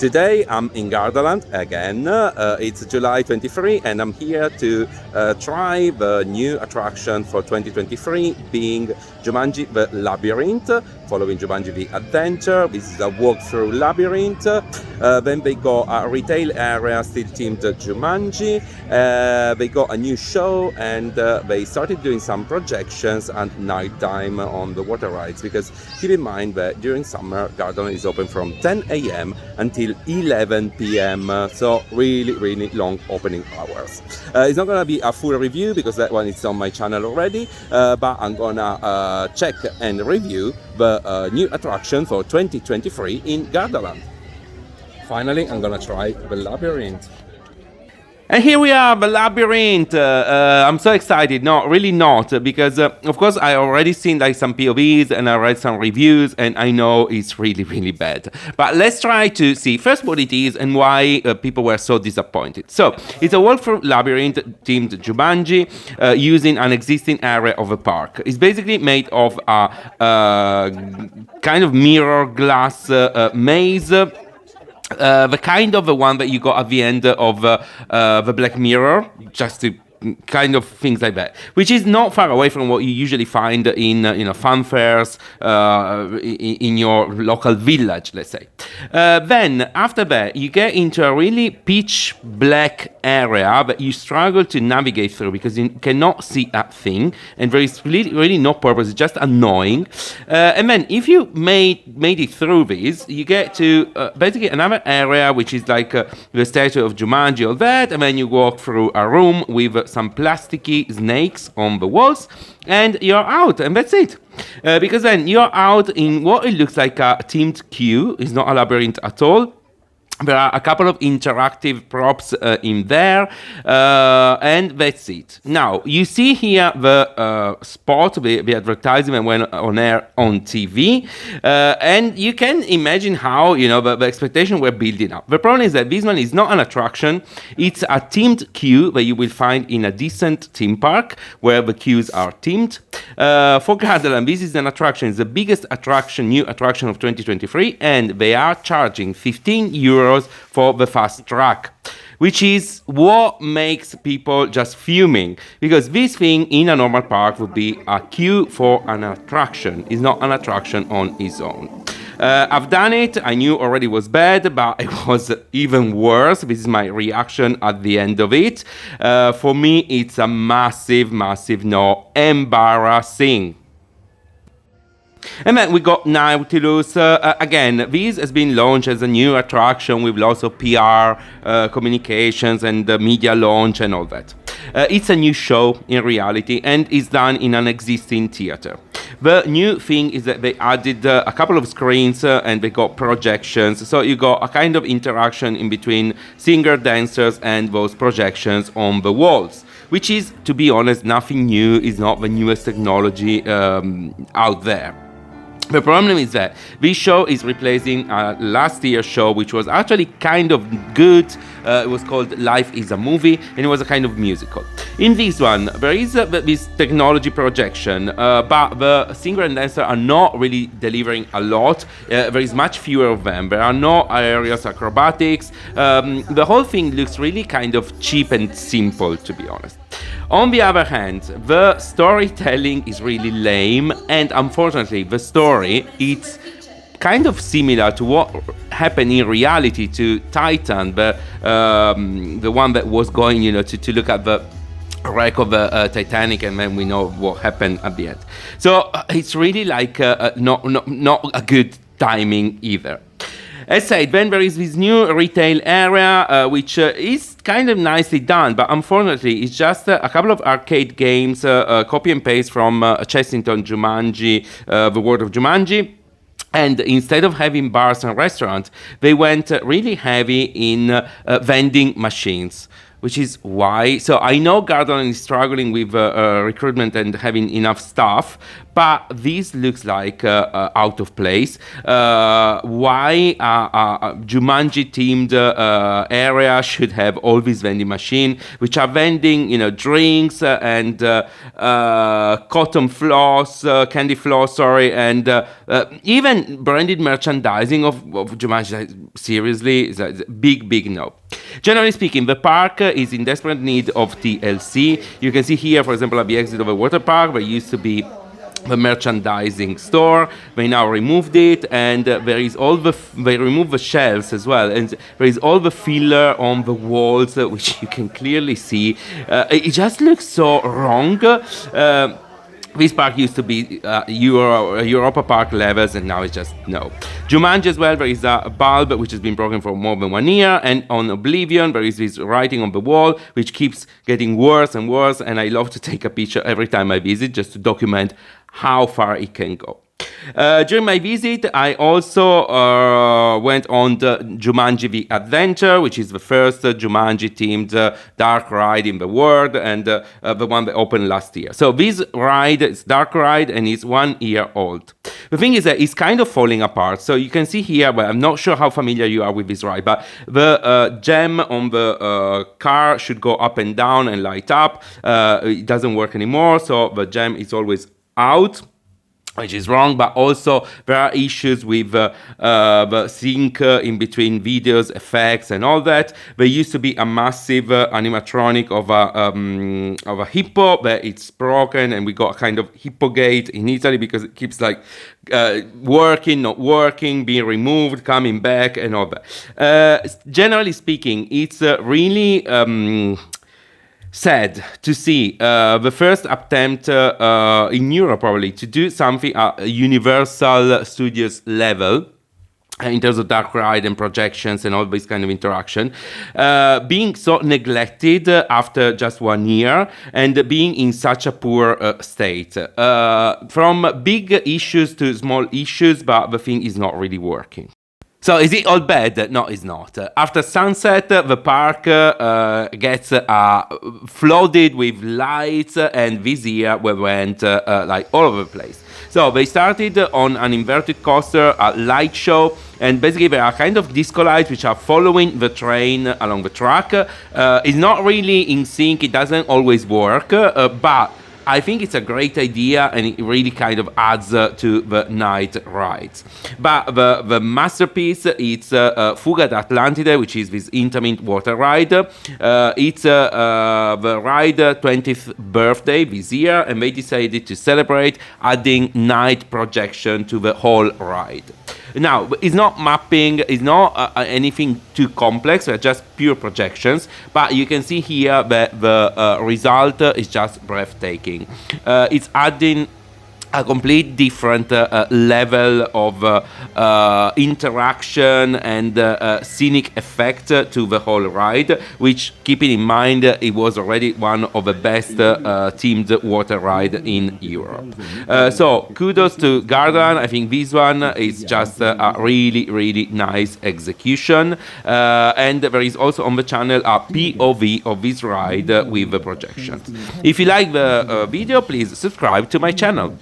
Today I'm in Gardaland again. It's July 23 and I'm here to try the new attraction for 2023 being Jumanji the Labyrinth, following Jumanji the Adventure. This is a walk-through labyrinth. Then they got a retail area still themed Jumanji. They got a new show and they started doing some projections at night time on the water rides, because keep in mind that during summer Gardaland is open from 10 a.m. until 11 p.m. So really long opening hours. It's not gonna be a full review because that one is on my channel already, but I'm gonna check and review the new attraction for 2023 in Gardaland. Finally, I'm gonna try the labyrinth. And here we are, the labyrinth. I'm so excited. No, really not, because of course I already seen like some POVs and I read some reviews, and I know it's really bad. But let's try to see first what it is and why people were so disappointed. So it's a walkthrough labyrinth themed Jumanji, using an existing area of a park. It's basically made of a kind of mirror glass maze. The kind of the one that you got at the end of the Black Mirror, just to kind of things like that, which is not far away from what you usually find in fun fairs in your local village, let's say. Then after that, you get into a really pitch black area that you struggle to navigate through because you cannot see that thing, and there is really no purpose. It's just annoying. And then if you made it through this, you get to basically another area which is like the statue of Jumanji or that, and then you walk through a room with some plasticky snakes on the walls, and you're out, and that's it. Because then you're out in what it looks like a themed queue. It's not a labyrinth at all. There are a couple of interactive props in there, and that's it. Now, you see here the spot, the advertisement went on air on TV, and you can imagine how, the expectations were building up. The problem is that this one is not an attraction. It's a themed queue that you will find in a decent theme park where the queues are themed. For Gardaland, this is an attraction. It's the biggest new attraction of 2023, and they are charging €15 for the fast track, which is what makes people just fuming, because this thing in a normal park would be a queue for an attraction. It's not an attraction on its own. I've done it. I knew already was bad, but it was even worse. This is my reaction at the end of it. For me, it's a massive no. Embarrassing. And then we got Nautilus. Again, this has been launched as a new attraction with lots of PR, communications and media launch and all that. It's a new show in reality, and it's done in an existing theater. The new thing is that they added a couple of screens and they got projections. So you got a kind of interaction in between singer, dancers and those projections on the walls, which is, to be honest, nothing new. It's not the newest technology out there. The problem is that this show is replacing last year's show, which was actually kind of good. It was called Life is a Movie, and it was a kind of musical. In this one, there is this technology projection, but the singer and dancer are not really delivering a lot. There is much fewer of them. There are no aerial acrobatics. The whole thing looks really kind of cheap and simple, to be honest. On the other hand, the storytelling is really lame, and unfortunately, the story, it's kind of similar to what happened in reality to Titan, the one that was going, to look at the wreck of the Titanic, and then we know what happened at the end. So it's really like not a good timing either. As said, then there is this new retail area, which is kind of nicely done, but unfortunately it's just a couple of arcade games, copy and paste from Chessington Jumanji, the World of Jumanji. And instead of having bars and restaurants, they went really heavy in vending machines. which is why. So I know Gardaland is struggling with recruitment and having enough staff, but this looks like out of place. Why Jumanji themed area should have all these vending machine, which are vending, drinks and cotton floss, candy floss, sorry, and even branded merchandising of Jumanji. Seriously, it's a big no. Generally speaking, the park is in desperate need of TLC. You can see here, for example, at the exit of a water park, there used to be the merchandising store. They now removed it, and they removed the shelves as well, and there is all the filler on the walls, which you can clearly see. It just looks so wrong. This park used to be Europa Park levels, and now it's just no. Jumanji as well, there is a bulb which has been broken for more than 1 year, and on Oblivion there is this writing on the wall which keeps getting worse and worse, and I love to take a picture every time I visit just to document how far it can go. During my visit, I also went on the Jumanji The Adventure, which is the first Jumanji-themed dark ride in the world, and the one that opened last year. So this ride is dark ride, and it's 1 year old. The thing is that it's kind of falling apart. So you can see here, well, I'm not sure how familiar you are with this ride, but the gem on the car should go up and down and light up. It doesn't work anymore, so the gem is always out, which is wrong, but also there are issues with the sync in between videos, effects, and all that. There used to be a massive animatronic of a hippo, but it's broken, and we got a kind of hippogate in Italy because it keeps like working, not working, being removed, coming back, and all that. Generally speaking, it's really sad to see the first attempt in Europe probably to do something at Universal Studios level in terms of dark ride and projections and all this kind of interaction, being so neglected after just 1 year and being in such a poor state. From big issues to small issues, but the thing is not really working. So is it all bad? No, it's not. After sunset, the park gets flooded with lights, and this year we went like all over the place. So they started on an inverted coaster, a light show, and basically there are kind of disco lights which are following the train along the track. It's not really in sync, it doesn't always work, but I think it's a great idea, and it really kind of adds to the night rides. But the masterpiece is Fuga d'Atlantide, which is this intermittent water ride. It's the ride 20th birthday this year, and they decided to celebrate adding night projection to the whole ride. Now, it's not mapping, it's not anything too complex, they're just pure projections, but you can see here that the result is just breathtaking. It's adding a complete different level of interaction and scenic effect to the whole ride, which, keeping in mind, it was already one of the best themed water ride in Europe. So kudos to Gardaland. I think this one is just a really nice execution, and there is also on the channel a POV of this ride with the projections. If you like the video, please subscribe to my channel.